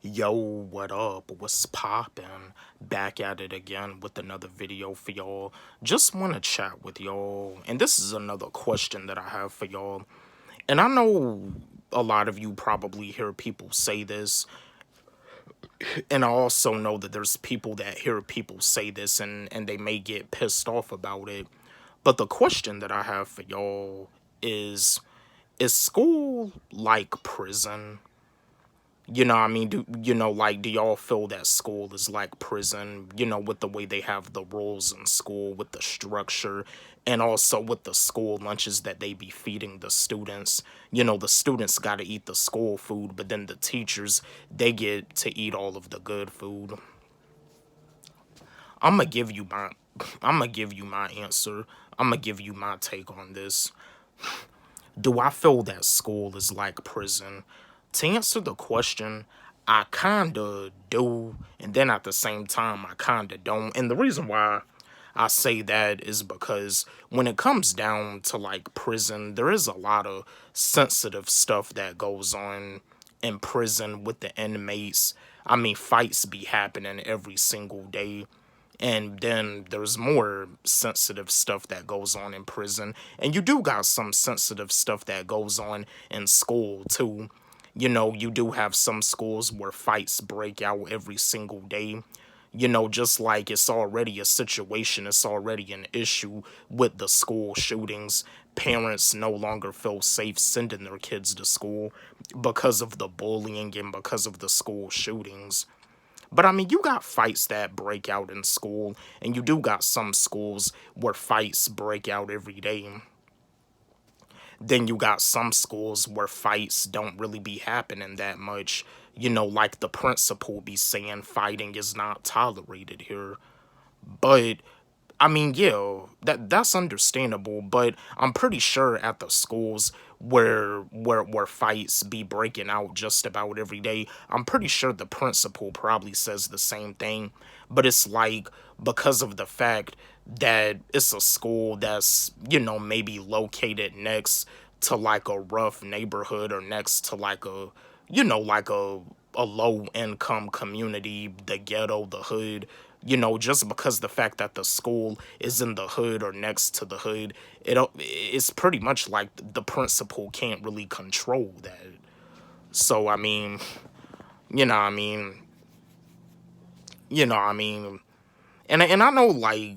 Yo, what up? What's poppin'? Back at it again with another video for y'all. Just want to chat with y'all. And this is another question that I have for y'all. And I know a lot of you probably hear people say this. And I also know that there's people that hear people say this and they may get pissed off about it. But the question that I have for y'all is school like prison? You know, what I mean, do y'all feel that school is like prison, with the way they have the rules in school, with the structure, and also with the school lunches that they be feeding the students? The students got to eat the school food, but then the teachers, they get to eat all of the good food. I'm gonna give you my, I'm gonna give you my answer. I'm gonna give you my take on this. Do I feel that school is like prison? To answer the question, I kinda do, and then at the same time, I kinda don't. And the reason why I say that is because when it comes down to like prison, there is a lot of sensitive stuff that goes on in prison with the inmates. I mean, fights be happening every single day. And then there's more sensitive stuff that goes on in prison. And you do got some sensitive stuff that goes on in school too. You do have some schools where fights break out every single day. Just like it's already a situation, it's already an issue with the school shootings. Parents no longer feel safe sending their kids to school because of the bullying and because of the school shootings. But I mean, you got fights that break out in school, and you do got some schools where fights break out every day. Then you got some schools where fights don't really be happening that much. Like the principal be saying fighting is not tolerated here. But I mean, yeah, that's understandable, but I'm pretty sure at the schools where fights be breaking out just about every day, I'm pretty sure the principal probably says the same thing. But it's like because of the fact that it's a school that's, maybe located next to like a rough neighborhood or next to like like a low income community, the ghetto, the hood, just because the fact that the school is in the hood or next to the hood, it's pretty much like the principal can't really control that. So I mean, you know, what I mean, I mean, and I know like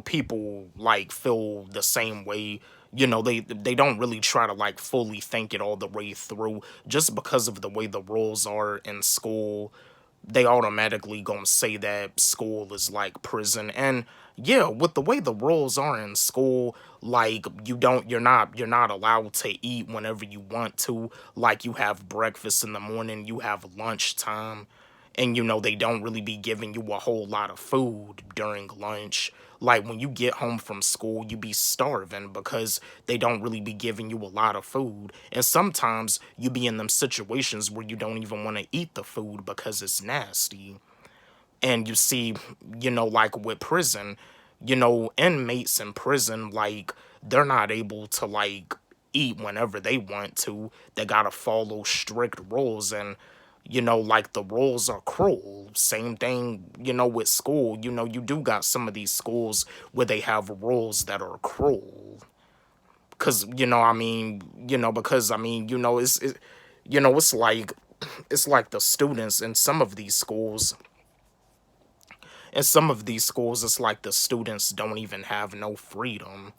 people like feel the same way. They don't really try to like fully think it all the way through just because of the way the rules are in school. They automatically gonna say that school is like prison. And yeah, with the way the rules are in school, like you're not allowed to eat whenever you want to. Like you have breakfast in the morning, you have lunchtime, and they don't really be giving you a whole lot of food during lunch. Like when you get home from school, you be starving because they don't really be giving you a lot of food. And sometimes you be in them situations where you don't even want to eat the food because it's nasty. And you see, like with prison, inmates in prison, like they're not able to like eat whenever they want to. They gotta follow strict rules, and like the rules are cruel. Same thing, with school. You do got some of these schools where they have rules that are cruel. Cause I mean, because I mean, it's like the students in some of these schools. In some of these schools, it's like the students don't even have no freedom.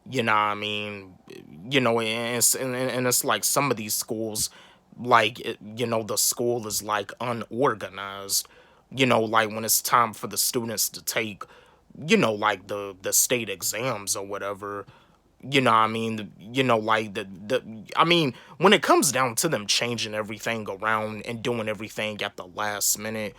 You know what I mean? And it's like some of these schools, like, the school is like unorganized. Like when it's time for the students to take, like the state exams or whatever. You know what I mean? Like I mean, when it comes down to them changing everything around and doing everything at the last minute,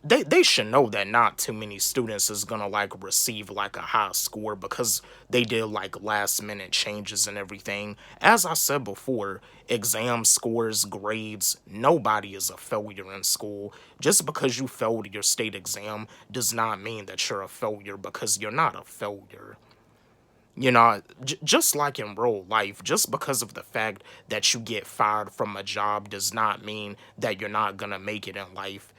they should know that not too many students is gonna like receive like a high score because they did like last minute changes and everything. As I said before, exam scores, grades, nobody is a failure in school. Just because you failed your state exam does not mean that you're a failure, because you're not a failure. Just like in real life, just because of the fact that you get fired from a job does not mean that you're not gonna make it in life.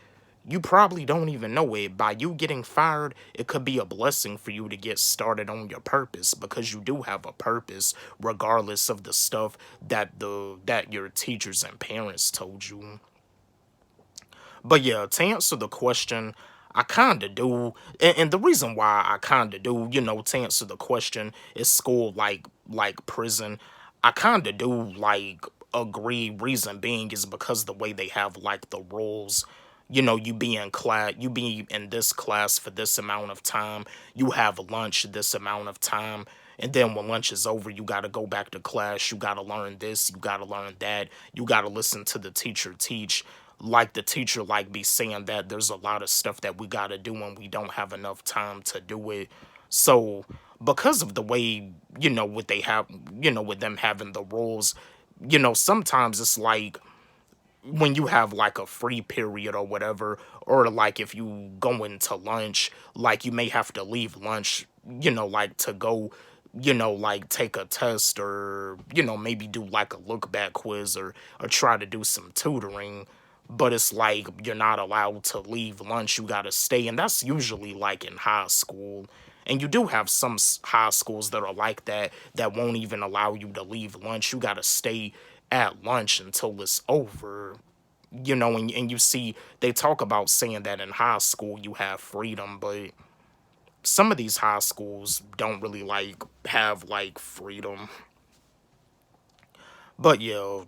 You probably don't even know it. By you getting fired, it could be a blessing for you to get started on your purpose, because you do have a purpose regardless of the stuff that your teachers and parents told you. But yeah, to answer the question, I kinda do, and the reason why I kinda do, to answer the question, is school like prison? I kinda do like agree. Reason being is because the way they have like the rules. You be in this class for this amount of time. You have lunch this amount of time. And then when lunch is over, you got to go back to class. You got to learn this. You got to learn that. You got to listen to the teacher teach. Like the teacher like be saying that there's a lot of stuff that we got to do and we don't have enough time to do it. So because of the way, what they have, with them having the rules, sometimes it's like when you have like a free period or whatever, or like if you go into lunch, like you may have to leave lunch, like to go, like take a test, or maybe do like a look back quiz, or try to do some tutoring. But it's like you're not allowed to leave lunch, you gotta stay, and that's usually like in high school. And you do have some high schools that are like that, that won't even allow you to leave lunch. You gotta stay at lunch until it's over. And you see, they talk about saying that in high school you have freedom, but some of these high schools don't really like have like freedom. But yeah,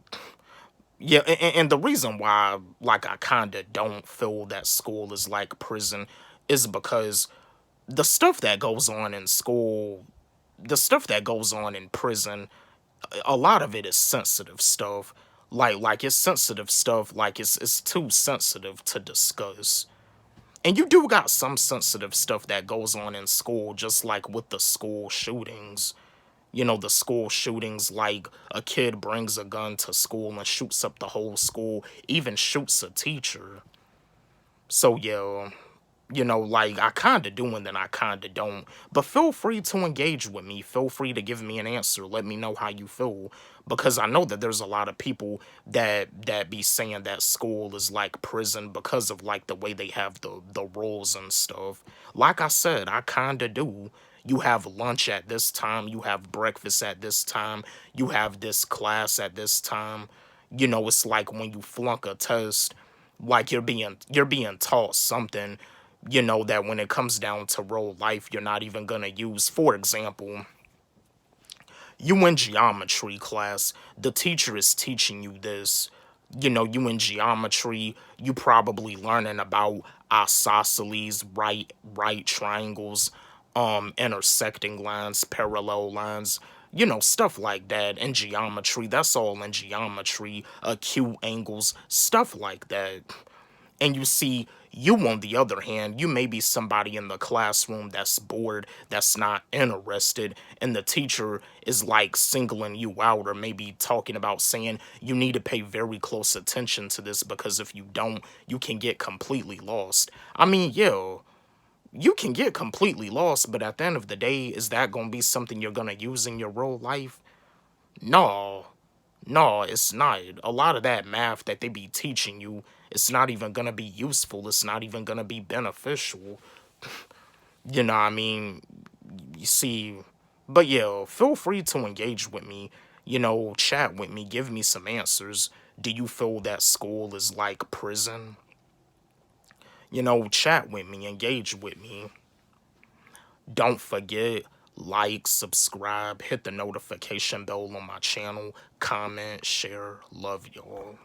and the reason why like I kind of don't feel that school is like prison is because the stuff that goes on in school, the stuff that goes on in prison, a lot of it is sensitive stuff. Like it's sensitive stuff, like it's too sensitive to discuss. And you do got some sensitive stuff that goes on in school, just like with the school shootings. The school shootings, like a kid brings a gun to school and shoots up the whole school, even shoots a teacher. So yeah, like I kind of do and then I kind of don't. But feel free to engage with me. Feel free to give me an answer. Let me know how you feel, because I know that there's a lot of people that be saying that school is like prison because of like the way they have the rules and stuff. Like I said, I kind of do. You have lunch at this time. You have breakfast at this time. You have this class at this time. It's like when you flunk a test, like you're being taught something, that when it comes down to real life, you're not even gonna use. For example, you in geometry class, the teacher is teaching you this. You in geometry, you probably learning about isosceles, right triangles, intersecting lines, parallel lines, stuff like that in geometry. That's all in geometry, acute angles, stuff like that. And you see, you on the other hand, you may be somebody in the classroom that's bored, that's not interested, and the teacher is like singling you out, or maybe talking about saying you need to pay very close attention to this, because if you don't, you can get completely lost. I mean, yeah, you can get completely lost, but at the end of the day, is that gonna be something you're gonna use in your real life? No, no, it's not. A lot of that math that they be teaching you, it's not even gonna be useful. It's not even gonna be beneficial. What I mean? You see, but yeah, feel free to engage with me. Chat with me, give me some answers. Do you feel that school is like prison? Chat with me, engage with me. Don't forget, like, subscribe, hit the notification bell on my channel, comment, share. Love y'all.